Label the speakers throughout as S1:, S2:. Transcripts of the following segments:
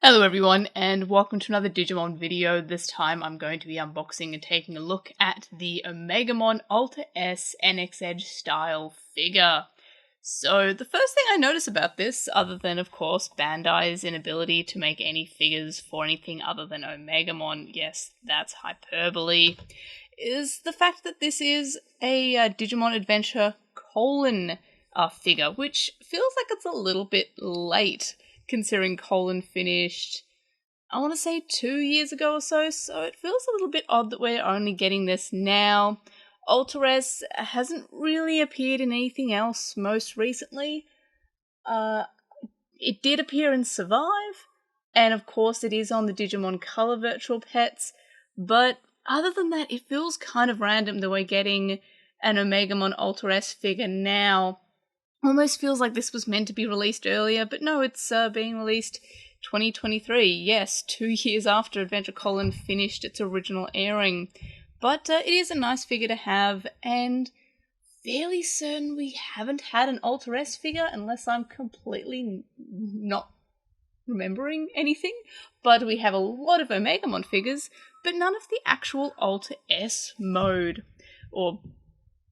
S1: Hello everyone, and welcome to another Digimon video. This time I'm going to be unboxing and taking a look at the Omegamon Alter S NXEDGE style figure. So the first thing I notice about this, other than of course Bandai's inability to make any figures for anything other than Omegamon, yes, that's hyperbole, is the fact that this is a Digimon Adventure colon figure, which feels like it's a little bit late, considering colon finished, I want to say 2 years ago or so it feels a little bit odd that we're only getting this now. Alter S hasn't really appeared in anything else most recently. It did appear in Survive, and of course it is on the Digimon Color Virtual Pets, but other than that it feels kind of random that we're getting an Omegamon Alter S figure now. Almost feels like this was meant to be released earlier, but no, it's being released 2023. Yes, 2 years after Adventure Colon finished its original airing. But it is a nice figure to have, and fairly certain we haven't had an Alter S figure, unless I'm completely not remembering anything. But we have a lot of Omegamon figures, but none of the actual Alter S mode, or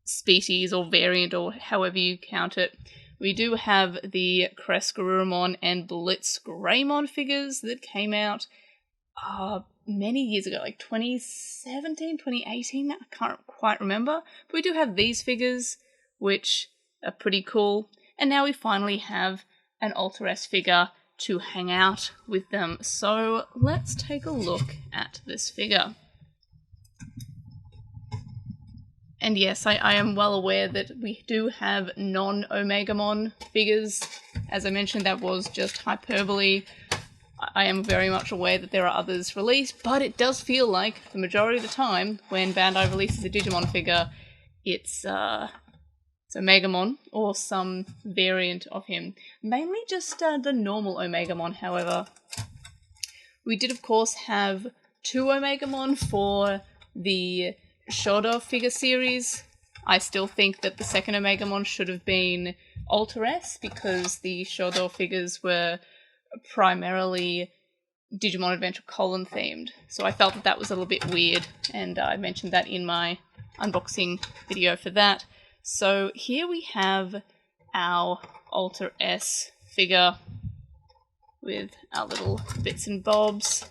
S1: species or variant or however you count it. We do have the Crescarurumon and Blitz Greymon figures that came out many years ago, like 2017, 2018, I can't quite remember. But we do have these figures, which are pretty cool. And now we finally have an Alter S figure to hang out with them. So let's take a look at this figure. And yes, I am well aware that we do have non-Omegamon figures. As I mentioned, that was just hyperbole. I am very much aware that there are others released, but it does feel like the majority of the time when Bandai releases a Digimon figure, it's Omegamon or some variant of him. Mainly just the normal Omegamon, however. We did, of course, have 2 Omegamon for the Shodo figure series. I still think that the second Omegamon should have been Alter S, because the Shodo figures were primarily Digimon Adventure colon themed. So I felt that that was a little bit weird, and I mentioned that in my unboxing video for that. So here we have our Alter S figure with our little bits and bobs.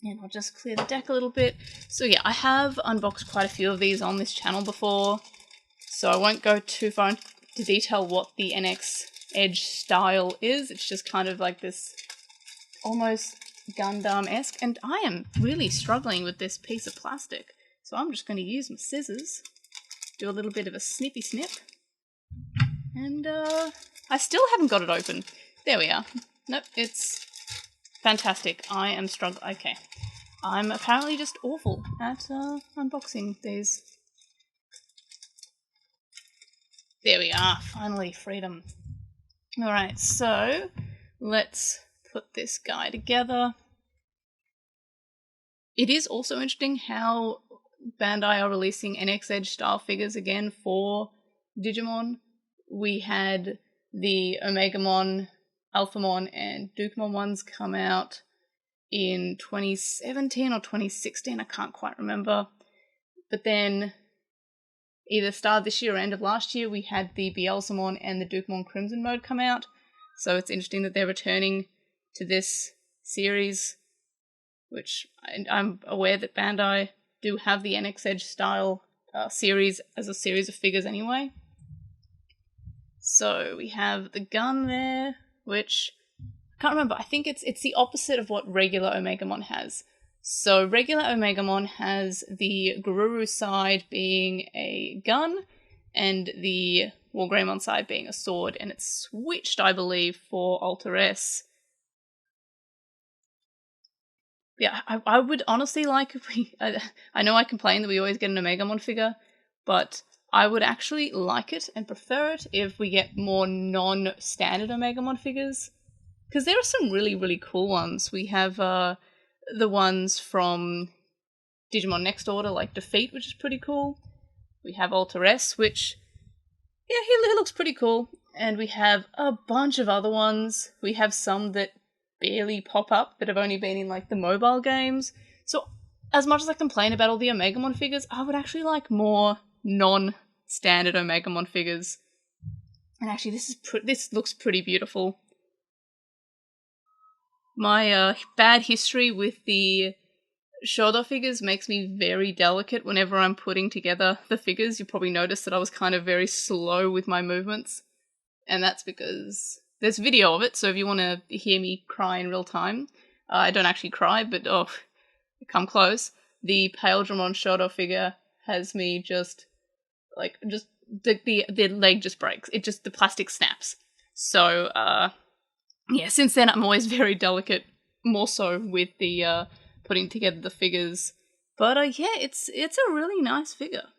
S1: And I'll just clear the deck a little bit. So yeah, I have unboxed quite a few of these on this channel before, so I won't go too far into detail what the NXEDGE style is. It's just kind of like this almost Gundam-esque, and I am really struggling with this piece of plastic. So I'm just going to use my scissors, do a little bit of a snippy snip, and I still haven't got it open. There we are. Nope, it's fantastic. I am struggling. Okay. I'm apparently just awful at unboxing these. There we are. Finally, freedom. Alright, so let's put this guy together. It is also interesting how Bandai are releasing NXEDGE style figures again for Digimon. We had the Omegamon, Alphamon, and Dukemon ones come out in 2017 or 2016, I can't quite remember. But then, either start of this year or end of last year, we had the Beelzemon and the Dukemon Crimson mode come out. So it's interesting that they're returning to this series, which I'm aware that Bandai do have the NXEDGE style series as a series of figures anyway. So we have the gun there, which I can't remember. I think it's the opposite of what regular Omegamon has. So regular Omegamon has the Gururu side being a gun and the Wargreymon side being a sword, and it's switched, I believe, for Alter S. Yeah, I would honestly like if we... I know I complain that we always get an Omegamon figure, but I would actually like it and prefer it if we get more non-standard Omegamon figures. Because there are some really, really cool ones. We have the ones from Digimon Next Order, like Defeat, which is pretty cool. We have Alter S, which, yeah, he looks pretty cool. And we have a bunch of other ones. We have some that barely pop up that have only been in like the mobile games. So as much as I complain about all the Omegamon figures, I would actually like more non-standard Omegamon figures. And actually, this looks pretty beautiful. My bad history with the shoulder figures makes me very delicate whenever I'm putting together the figures. You probably noticed that I was kind of very slow with my movements. And that's because there's video of it, so if you want to hear me cry in real time, I don't actually cry, but oh, come close. The Paildramon shoulder figure has me just the leg just breaks. The plastic snaps. So, yeah, since then I'm always very delicate, more so with the putting together the figures. But yeah, it's a really nice figure.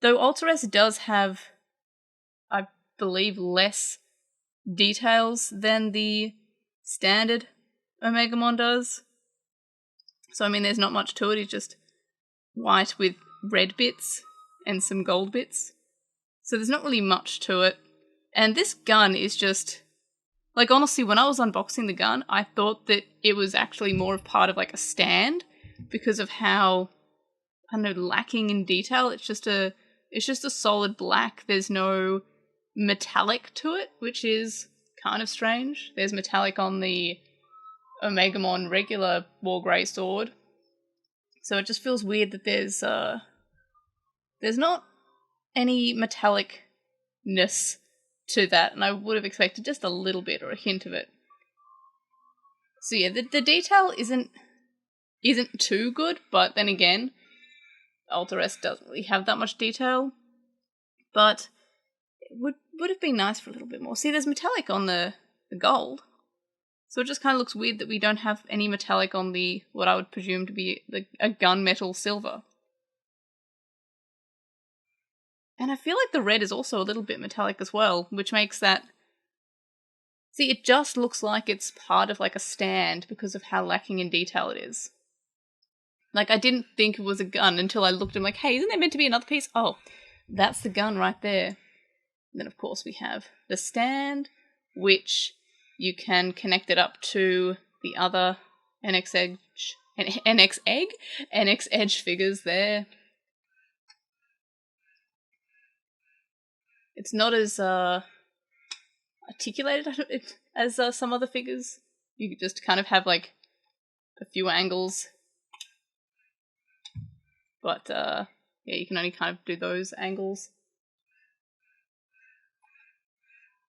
S1: Though Alteress does have, I believe, less details than the standard Omegamon does. So I mean, there's not much to it. It's just white with red bits and some gold bits. So there's not really much to it. And this gun is just, like, honestly, when I was unboxing the gun, I thought that it was actually more of part of like a stand because of how, I don't know, lacking in detail. It's just a solid black. There's no metallic to it, which is kind of strange. There's metallic on the Omegamon regular War Grey sword. So it just feels weird that there's not any metallicness to that, and I would have expected just a little bit or a hint of it. So yeah, the detail isn't too good, but then again, Alteress doesn't really have that much detail. But it would have been nice for a little bit more. See, there's metallic on the gold. So it just kind of looks weird that we don't have any metallic on the, what I would presume to be a gunmetal silver. And I feel like the red is also a little bit metallic as well, which makes that... See, it just looks like it's part of like a stand because of how lacking in detail it is. Like, I didn't think it was a gun until I looked and I'm like, hey, isn't there meant to be another piece? Oh, that's the gun right there. And then, of course, we have the stand, which you can connect it up to the other NXEDGE figures there. It's not as articulated as some other figures. You could just kind of have like a few angles. But yeah, you can only kind of do those angles.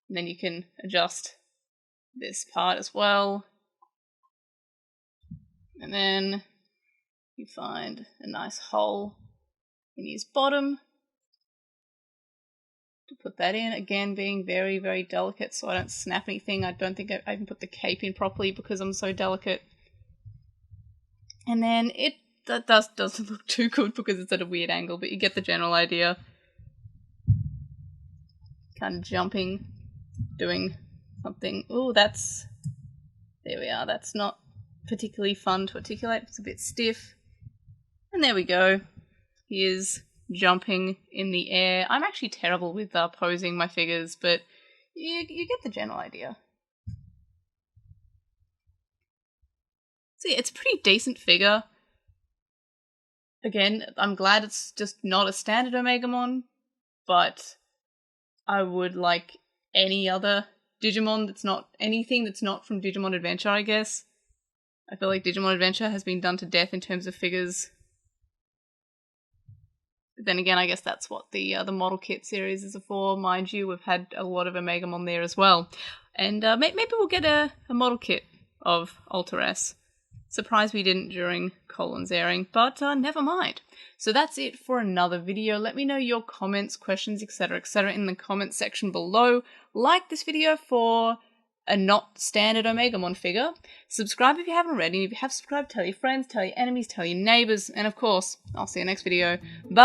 S1: And then you can adjust this part as well. And then you find a nice hole in his bottom to put that in. Again, being very, very delicate so I don't snap anything. I don't think I can put the cape in properly because I'm so delicate. And then that doesn't look too good because it's at a weird angle, but you get the general idea. Kind of jumping, doing something. Oh, there we are. That's not particularly fun to articulate. It's a bit stiff. And there we go. He is jumping in the air. I'm actually terrible with posing my figures, but you get the general idea. So yeah, it's a pretty decent figure. Again, I'm glad it's just not a standard Omegamon, but I would like any other Digimon that's not anything that's not from Digimon Adventure, I guess. I feel like Digimon Adventure has been done to death in terms of figures. But then again, I guess that's what the model kit series is for. Mind you, we've had a lot of Omegamon there as well. And maybe we'll get a model kit of Alteress. Surprised we didn't during Colin's airing, but never mind. So that's it for another video. Let me know your comments, questions, etc., in the comments section below. Like this video for a not standard Omegamon figure. Subscribe if you haven't already. If you have subscribed, tell your friends, tell your enemies, tell your neighbors, and of course, I'll see you next video. Bye!